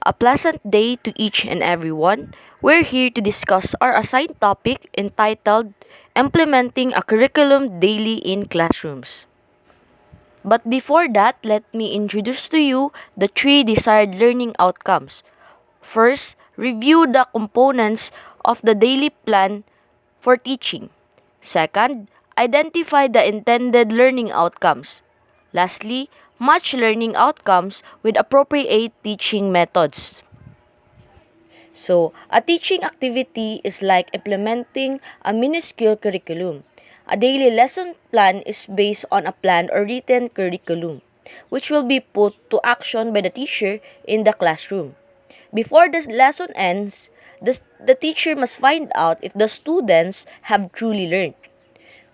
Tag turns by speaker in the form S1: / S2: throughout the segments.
S1: A pleasant day to each and everyone. We're here to discuss our assigned topic entitled Implementing a Curriculum Daily in Classrooms. But before that, let me introduce to you the three desired learning outcomes. First, review the components of the daily plan for teaching. Second, identify the intended learning outcomes. Lastly, match learning outcomes with appropriate teaching methods. So, a teaching activity is like implementing a minuscule curriculum. A daily lesson plan is based on a planned or written curriculum, which will be put to action by the teacher in the classroom. Before the lesson ends, the teacher must find out if the students have truly learned.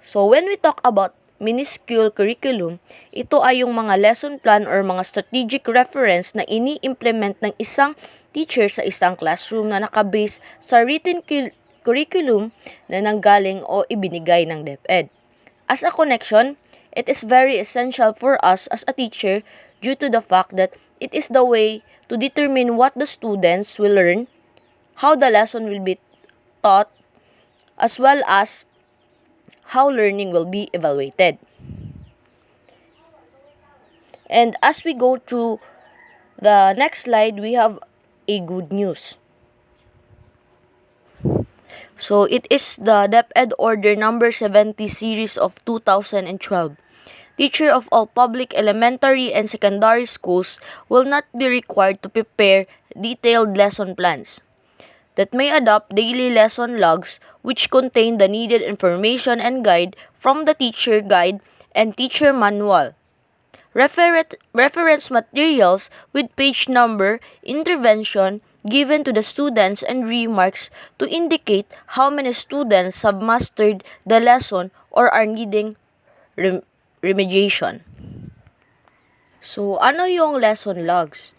S1: So, when we talk about minuscule curriculum, ito ay yung mga lesson plan or mga strategic reference na ini-implement ng isang teacher sa isang classroom na nakabase sa written curriculum na nanggaling o ibinigay ng DepEd. As a connection, it is very essential for us as a teacher due to the fact that it is the way to determine what the students will learn, how the lesson will be taught, as well as how learning will be evaluated. And as we go through the next slide, we have a good news. So it is the DepEd Order number 70 series of 2012. Teacher of all public elementary and secondary schools will not be required to prepare detailed lesson plans that may adopt daily lesson logs which contain the needed information and guide from the teacher guide and teacher manual. Reference materials with page number, intervention given to the students and remarks to indicate how many students have mastered the lesson or are needing remediation. So, ano yung lesson logs?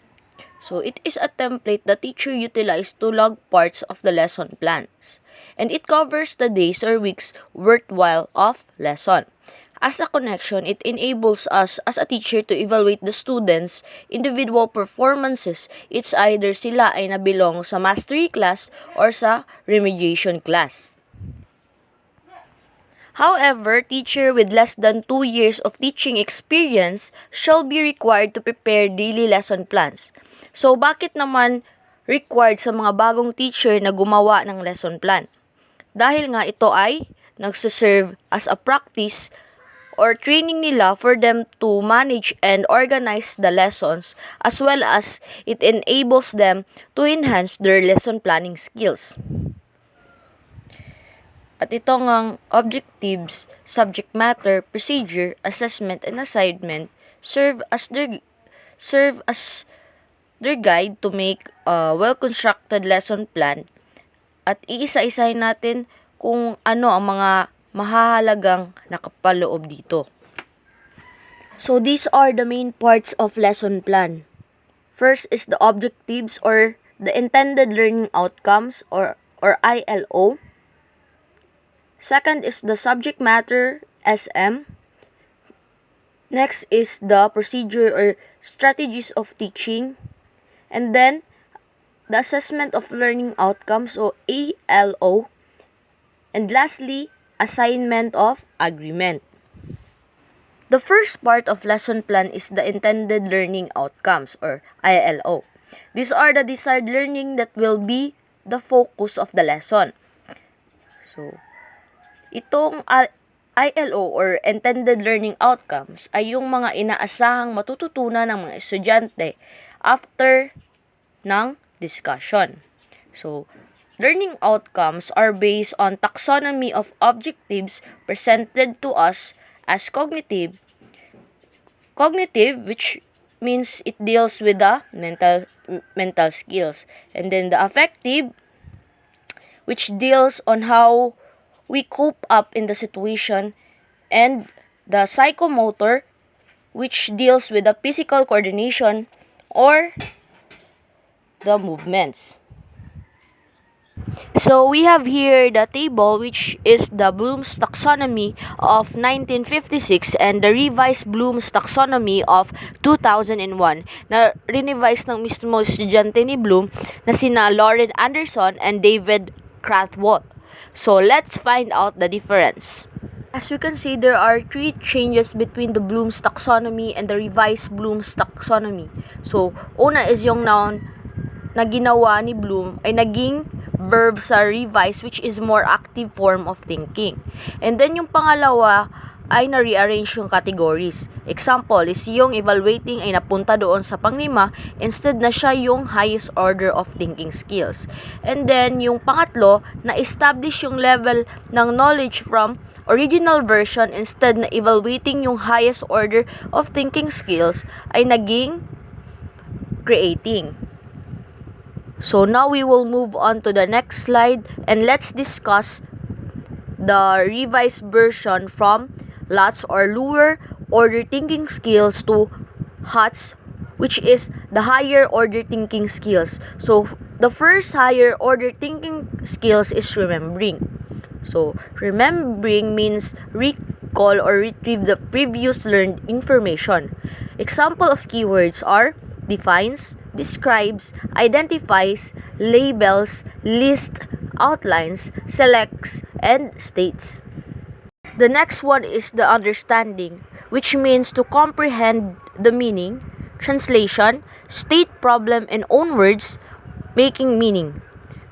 S1: So, it is a template the teacher utilized to log parts of the lesson plans. And it covers the days or weeks worthwhile of lesson. As a connection, it enables us as a teacher to evaluate the students' individual performances. It's either sila ay nabilong sa mastery class or sa remediation class. However, teacher with less than 2 years of teaching experience shall be required to prepare daily lesson plans. So, bakit naman required sa mga bagong teacher na gumawa ng lesson plan? Dahil nga ito ay nagsiserve as a practice or training nila for them to manage and organize the lessons, as well as it enables them to enhance their lesson planning skills. At ito ngang objectives, subject matter, procedure, assessment, and assignment serve as their guide to make a well-constructed lesson plan, at iisa-isahin natin kung ano ang mga mahahalagang nakapaloob dito. So these are the main parts of lesson plan. First is the objectives or the intended learning outcomes or ILO. Second is the subject matter, SM. Next is the procedure or strategies of teaching. And then, the assessment of learning outcomes or ALO. And lastly, assignment of agreement. The first part of lesson plan is the intended learning outcomes or ILO. These are the desired learning that will be the focus of the lesson. So, itong ILO or intended learning outcomes ay yung mga inaasahang matututunan ng mga estudyante after ng discussion. So, learning outcomes are based on taxonomy of objectives presented to us as cognitive, which means it deals with the mental skills, and then the affective, which deals on how we cope up in the situation, and the psychomotor, which deals with the physical coordination or the movements. So we have here the table, which is the Bloom's Taxonomy of 1956 and the revised Bloom's Taxonomy of 2001 na revise ng mismo estudyante ni Bloom na sina Lauren Anderson and David Krathwohl. So let's find out the difference. As we can see, there are three changes between the Bloom's Taxonomy and the revised Bloom's Taxonomy. So, una is yung noun na ginawa ni Bloom ay naging verb sa revise, which is more active form of thinking. And then yung pangalawa ay na-rearrange yung categories. Example is yung evaluating ay napunta doon sa panglima, instead na siya yung highest order of thinking skills. And then yung pangatlo, na-establish yung level ng knowledge from original version, instead na evaluating yung highest order of thinking skills ay naging creating. So now we will move on to the next slide and let's discuss the revised version from LOTS or lower order thinking skills to HOTS, which is the higher order thinking skills. So the first higher order thinking skills is remembering. So remembering means recall or retrieve the previous learned information. Example of keywords are defines, describes, identifies, labels, lists, outlines, selects, and states. The next one is the understanding, which means to comprehend the meaning, translation, state problem in own words, making meaning.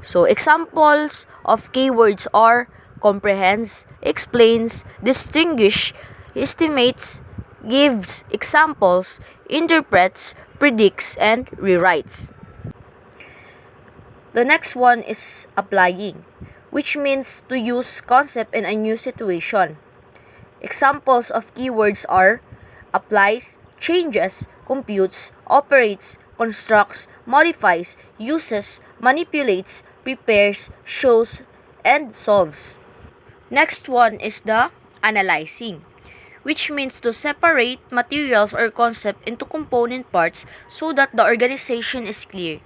S1: So examples of keywords are comprehends, explains, distinguish, estimates, gives examples, interprets, predicts, and rewrites. The next one is applying, which means to use concept in a new situation. Examples of keywords are applies, changes, computes, operates, constructs, modifies, uses, manipulates, prepares, shows, and solves. Next one is the analyzing, which means to separate materials or concept into component parts so that the organization is clear.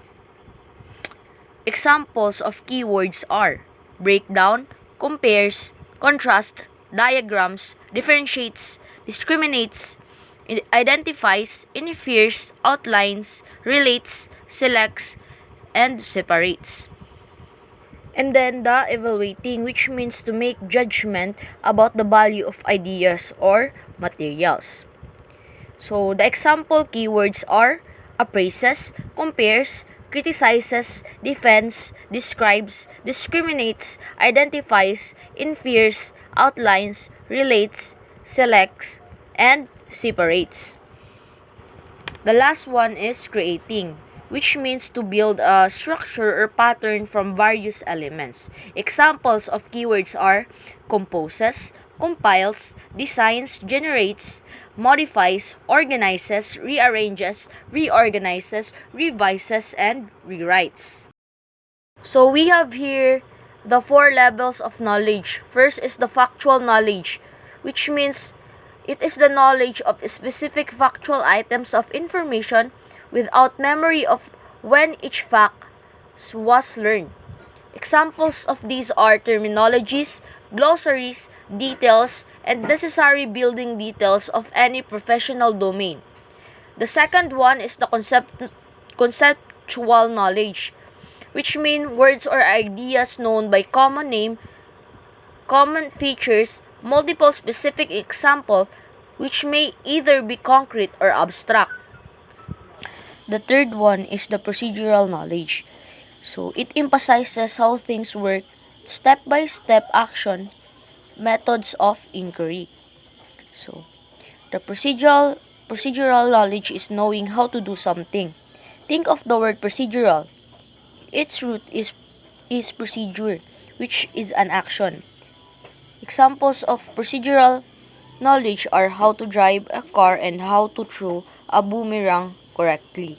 S1: Examples of keywords are breakdown, compares, contrast, diagrams, differentiates, discriminates, identifies, infers, outlines, relates, selects, and separates. And then the evaluating, which means to make judgment about the value of ideas or materials. So the example keywords are appraises, compares, criticizes, defends, describes, discriminates, identifies, infers, outlines, relates, selects, and separates. The last one is creating, which means to build a structure or pattern from various elements. Examples of keywords are composes, compiles, designs, generates, modifies, organizes, rearranges, reorganizes, revises, and rewrites. So we have here the 4 levels of knowledge. First is the factual knowledge, which means it is the knowledge of specific factual items of information without memory of when each fact was learned. Examples of these are terminologies, glossaries, details, and necessary building details of any professional domain. The second one is the conceptual knowledge, which mean words or ideas known by common name, common features, multiple specific example, which may either be concrete or abstract. The third one is the procedural knowledge. So it emphasizes how things work, step-by-step action, methods of inquiry. So the procedural knowledge is knowing how to do something. Think of the word procedural. Its root is procedure, which is an action. Examples of procedural knowledge are how to drive a car and how to throw a boomerang correctly.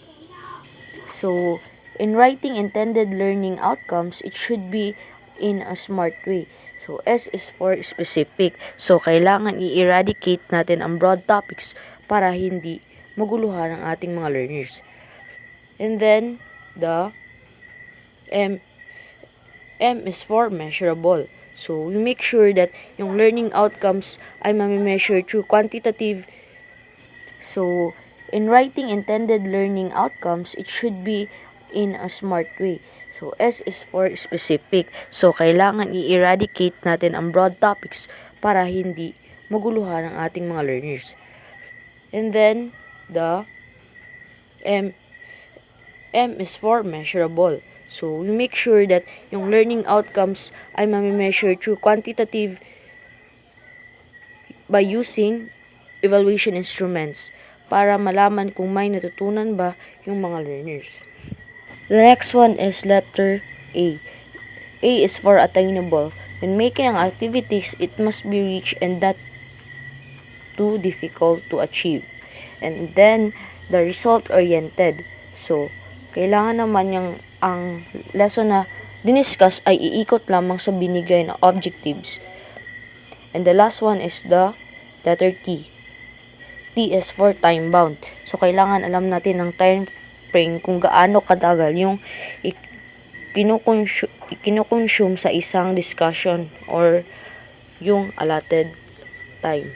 S1: So, in writing intended learning outcomes, it should be in a smart way. So, S is for specific. So, kailangan i-eradicate natin ang broad topics para hindi maguluhan ang ating mga learners. And then, the M M is for measurable. So, we make sure that yung learning outcomes ay mami-measure through quantitative. So, in writing intended learning outcomes, it should be in a smart way. So, S is for specific. So, kailangan i-eradicate natin ang broad topics para hindi maguluhan ang ating mga learners. And then, the M is for measurable. So, we make sure that yung learning outcomes ay mami-measure through quantitative by using evaluation instruments para malaman kung may natutunan ba yung mga learners. The next one is letter A. A is for attainable. When making ang activities, it must be reached and not too difficult to achieve. And then, the result-oriented. So, kailangan naman ang lesson na diniscuss ay iikot lamang sa binigay na objectives. And the last one is the letter T. T is for time-bound. So, kailangan alam natin ng time frame kung gaano katagal yung kinukonsume sa isang discussion or yung allotted time.